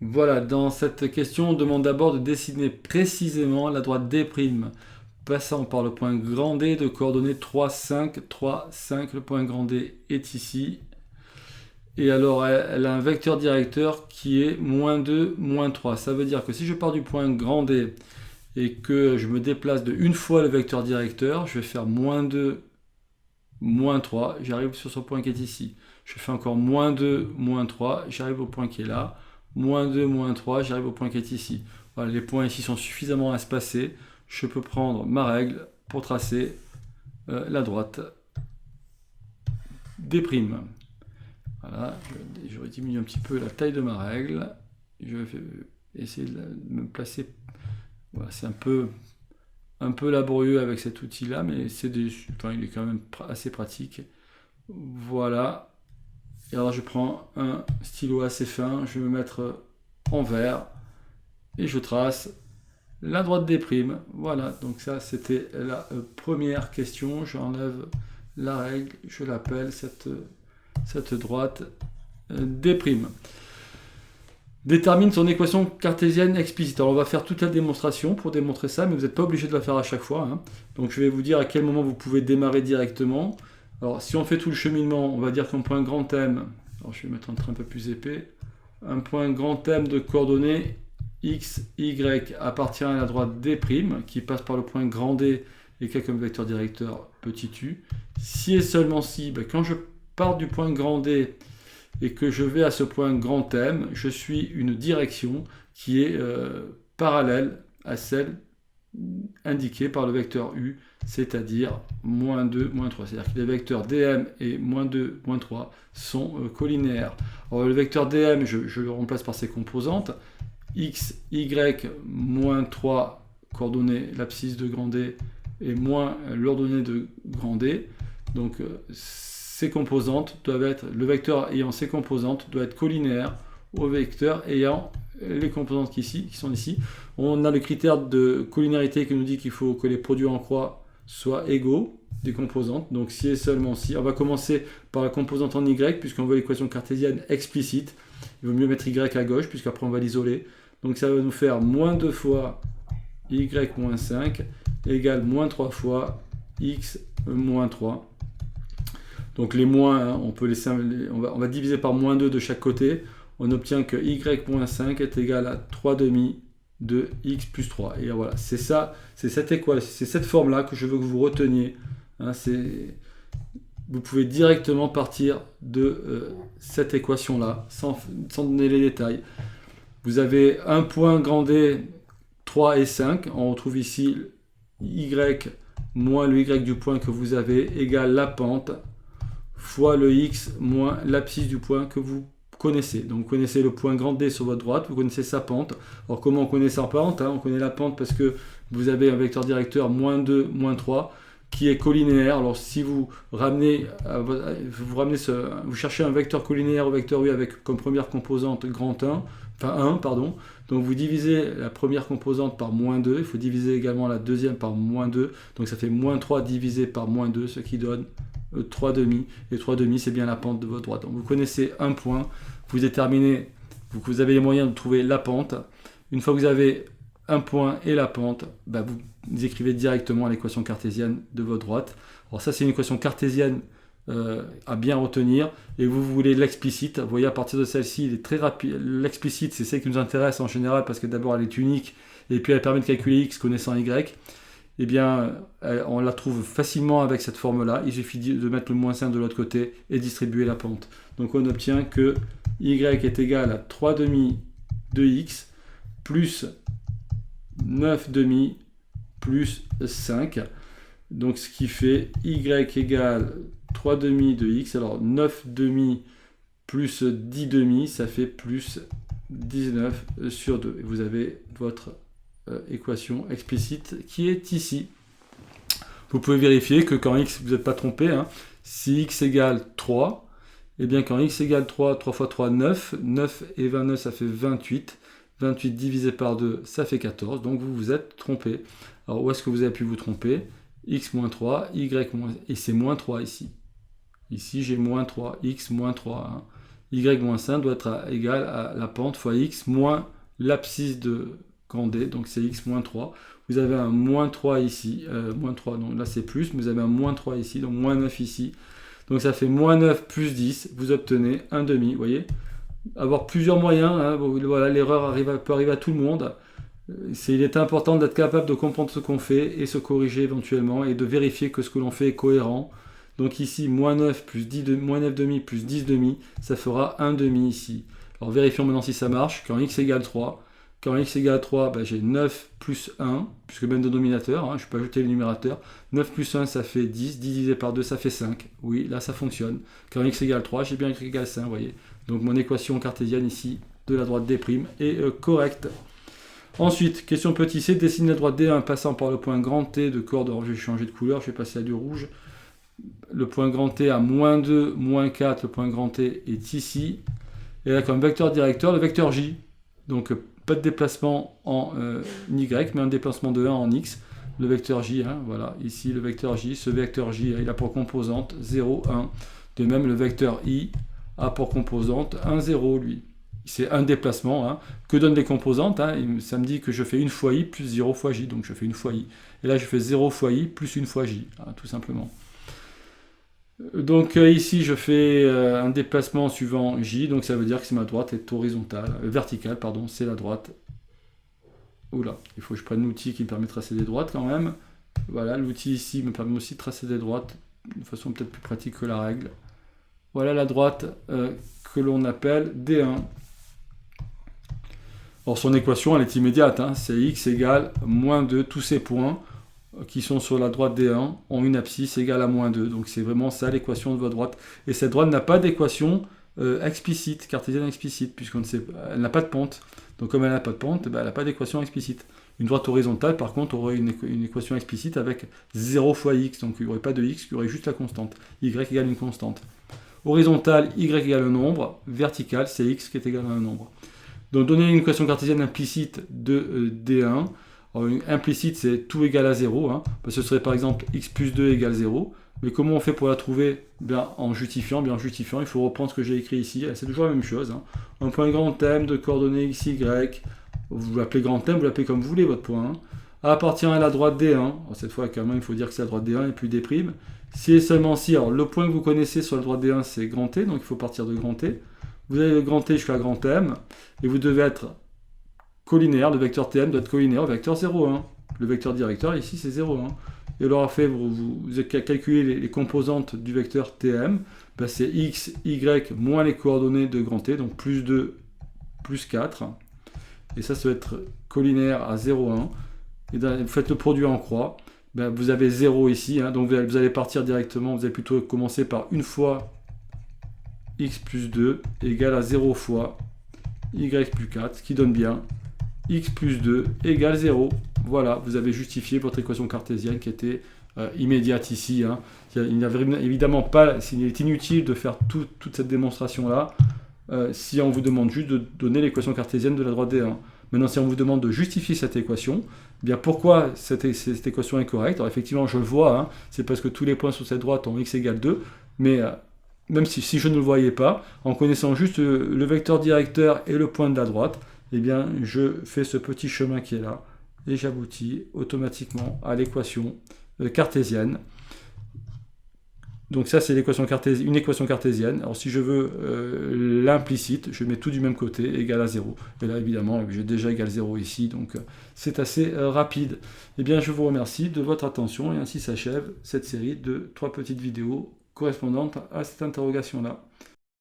Voilà, dans cette question, on demande d'abord de dessiner précisément la droite D', passant par le point grand D de coordonnées 3, 5, 3, 5. Le point grand D est ici. Et alors, elle a un vecteur directeur qui est -2, -3. Ça veut dire que si je pars du point grand D et que je me déplace de une fois le vecteur directeur, je vais faire -2, -3. J'arrive sur ce point qui est ici. Je fais encore -2, -3. J'arrive au point qui est là. -2, -3. J'arrive au point qui est ici. Voilà, les points ici sont suffisamment espacés. Je peux prendre ma règle pour tracer la droite D'. Voilà, je diminue un petit peu la taille de ma règle. Je vais essayer de me placer. Voilà, c'est un peu laborieux avec cet outil-là, mais il est quand même assez pratique. Voilà. Et alors je prends un stylo assez fin, je vais me mettre en vert et je trace la droite D'. Voilà, donc ça c'était la première question. J'enlève la règle, je l'appelle cette droite D'. Détermine son équation cartésienne explicite. Alors on va faire toute la démonstration pour démontrer ça, mais vous n'êtes pas obligé de la faire à chaque fois, hein. Donc je vais vous dire à quel moment vous pouvez démarrer directement. Alors si on fait tout le cheminement, on va dire qu'un point grand M, alors je vais mettre un trait un peu plus épais, un point grand M de coordonnées x, y appartient à la droite D', qui passe par le point grand D et qui a comme vecteur directeur petit u. Si et seulement si, quand je pars du point grand D et que je vais à ce point grand M, je suis une direction qui est parallèle à celle indiquée par le vecteur U, c'est-à-dire -2, -3. C'est-à-dire que les vecteurs dm et -2, -3 sont collinéaires. Alors le vecteur dm, je le remplace par ses composantes. X, Y, -3, coordonnées l'abscisse de grand D, et moins l'ordonnée de grand D. Donc ces composantes doivent être, le vecteur ayant ces composantes doit être collinéaire au vecteur ayant les composantes qui sont ici. On a le critère de collinéarité qui nous dit qu'il faut que les produits en croix soient égaux des composantes. Donc si et seulement si. On va commencer par la composante en Y, puisqu'on veut l'équation cartésienne explicite. Il vaut mieux mettre Y à gauche, puisqu'après on va l'isoler. Donc ça va nous faire -2 fois Y-5 égale -3 fois X-3. Donc les moins, hein, on va diviser par -2 de chaque côté. On obtient que Y-5 est égal à 3 demi de X plus 3. Et voilà, c'est ça, c'est cette forme-là que je veux que vous reteniez. Hein, vous pouvez directement partir de cette équation-là, sans donner les détails. Vous avez un point grand D, 3 et 5. On retrouve ici Y moins le Y du point que vous avez égale la pente fois le X moins l'abscisse du point que vous connaissez. Donc vous connaissez le point grand D sur votre droite, vous connaissez sa pente. Alors comment on connaît sa pente, hein? On connaît la pente parce que vous avez un vecteur directeur -2, -3 qui est collinéaire. Alors si vous vous cherchez un vecteur collinéaire au vecteur U avec comme première composante grand 1, enfin 1, pardon. Donc vous divisez la première composante par -2, il faut diviser également la deuxième par -2, donc ça fait -3 divisé par -2, ce qui donne 3 demi, et 3 demi c'est bien la pente de votre droite. Donc vous connaissez un point, vous déterminez, vous avez les moyens de trouver la pente. Une fois que vous avez un point et la pente, vous écrivez directement l'équation cartésienne de votre droite. Alors ça c'est une équation cartésienne à bien retenir, et vous voulez l'explicite. Vous voyez, à partir de celle-ci, il est très rapide. L'explicite, c'est celle qui nous intéresse en général parce que d'abord elle est unique et puis elle permet de calculer x connaissant y. Eh bien, on la trouve facilement avec cette forme-là. Il suffit de mettre le -1 de l'autre côté et distribuer la pente. Donc on obtient que y est égal à 3 demi de x plus 9 demi plus 5. Donc ce qui fait y égale 3 demi de x. Alors 9 demi plus 10 demi, ça fait plus 19 sur 2. Et vous avez votre équation explicite qui est ici. Vous pouvez vérifier que quand x, vous n'êtes pas trompé, hein, si x égale 3, et bien quand x égale 3, 3 fois 3, 9, 9 et 29, ça fait 28. 28 divisé par 2, ça fait 14. Donc vous vous êtes trompé. Alors où est-ce que vous avez pu vous tromper? X moins 3, Y moins... Et c'est moins 3 ici. Ici j'ai moins 3, X moins 3. Hein. y-1 doit être égal à la pente fois x moins l'abscisse de grand D, donc c'est x moins 3. Vous avez un moins 3 ici, moins 3, donc là c'est plus, mais vous avez un moins 3 ici, donc moins 9 ici. Donc ça fait moins 9 plus 10, vous obtenez un demi, vous voyez. Avoir plusieurs moyens, hein, voilà, l'erreur peut arriver à tout le monde. Il est important d'être capable de comprendre ce qu'on fait et se corriger éventuellement et de vérifier que ce que l'on fait est cohérent. Donc ici, moins 9 plus 10 moins 9 demi plus 10 demi, ça fera 1 demi ici. Alors vérifions maintenant si ça marche. Quand x égale 3, quand x égale 3, ben, j'ai 9 plus 1, puisque même dénominateur, hein, je peux ajouter le numérateur. 9 plus 1, ça fait 10, 10 divisé par 2, ça fait 5. Oui, là ça fonctionne. Quand x égale 3, j'ai bien y égale 5, vous voyez. Donc mon équation cartésienne ici, de la droite D' est correcte. Ensuite, question petit c, dessine la droite D1 passant par le point grand T de coordonnées. Je vais changer de couleur, je vais passer à du rouge. Le point grand T à moins 2, moins 4, le point grand T est ici. Et là, comme vecteur directeur, le vecteur J. Donc, pas de déplacement en Y, mais un déplacement de 1 en X. Le vecteur J, hein, voilà, ici le vecteur J. Ce vecteur J, il a pour composante 0, 1. De même, le vecteur I a pour composante 1, 0, lui. C'est un déplacement. Hein. Que donnent les composantes, hein? Ça me dit que je fais 1 fois I plus 0 fois J, donc je fais 1 fois I. Et là, je fais 0 fois I plus 1 fois J, hein, tout simplement. Donc ici, je fais un déplacement suivant J, donc ça veut dire que ma droite est horizontale, verticale, pardon, c'est la droite. Oula, il faut que je prenne l'outil qui me permet de tracer des droites quand même. Voilà, l'outil ici me permet aussi de tracer des droites, de façon peut-être plus pratique que la règle. Voilà la droite que l'on appelle D1. Alors son équation, elle est immédiate, hein, c'est x égale moins 2, tous ces points qui sont sur la droite D1 ont une abscisse égale à moins 2. Donc c'est vraiment ça l'équation de votre droite. Et cette droite n'a pas d'équation explicite, cartésienne explicite, puisqu'elle n'a pas de pente. Donc comme elle n'a pas de pente, ben, elle n'a pas d'équation explicite. Une droite horizontale, par contre, aurait une équation explicite avec 0 fois x. Donc il n'y aurait pas de x, il y aurait juste la constante. Y égale une constante. Horizontale, y égale un nombre. Verticale, c'est x qui est égal à un nombre. Donc donner une équation cartésienne implicite de D1. Alors, implicite, c'est tout égal à 0. Hein. Ce serait par exemple x plus 2 égale 0. Mais comment on fait pour la trouver? En justifiant, il faut reprendre ce que j'ai écrit ici. C'est toujours la même chose. Hein. Un point grand M de coordonnées x, y. Vous l'appelez grand M, vous l'appelez comme vous voulez, votre point. Hein. Appartient à la droite D1. Alors, cette fois, quand même, il faut dire que c'est la droite D1 et plus D'. Si et seulement si, alors le point que vous connaissez sur la droite D1, c'est grand T. Donc il faut partir de grand T. Vous avez le grand T jusqu'à grand M. Et vous devez être collinaire, le vecteur Tm doit être collinaire au vecteur 0,1. Le vecteur directeur, ici, c'est 0,1. Et alors, après, vous calculez les composantes du vecteur Tm, ben, c'est x, y, moins les coordonnées de grand T, donc plus 2, plus 4. Et ça va être collinaire à 0,1. Et vous faites le produit en croix. Ben, vous avez 0 ici, hein, donc vous allez partir directement, vous allez plutôt commencer par une fois x plus 2 égale à 0 fois y plus 4, ce qui donne bien x plus 2 égale 0. Voilà, vous avez justifié votre équation cartésienne qui était immédiate ici. Hein. Il n'y a évidemment pas, il est inutile de faire toute cette démonstration-là si on vous demande juste de donner l'équation cartésienne de la droite D1. Maintenant, si on vous demande de justifier cette équation, eh bien pourquoi cette équation est correcte? Alors effectivement, je le vois, hein, c'est parce que tous les points sur cette droite ont x égale 2, mais même si je ne le voyais pas, en connaissant juste le vecteur directeur et le point de la droite, eh bien, je fais ce petit chemin qui est là, et j'aboutis automatiquement à l'équation cartésienne. Donc ça, c'est une équation cartésienne. Alors si je veux l'implicite, je mets tout du même côté, égal à 0. Et là, évidemment, j'ai déjà égal 0 ici, donc c'est assez rapide. Eh bien, je vous remercie de votre attention, et ainsi s'achève cette série de 3 petites vidéos correspondantes à cette interrogation-là.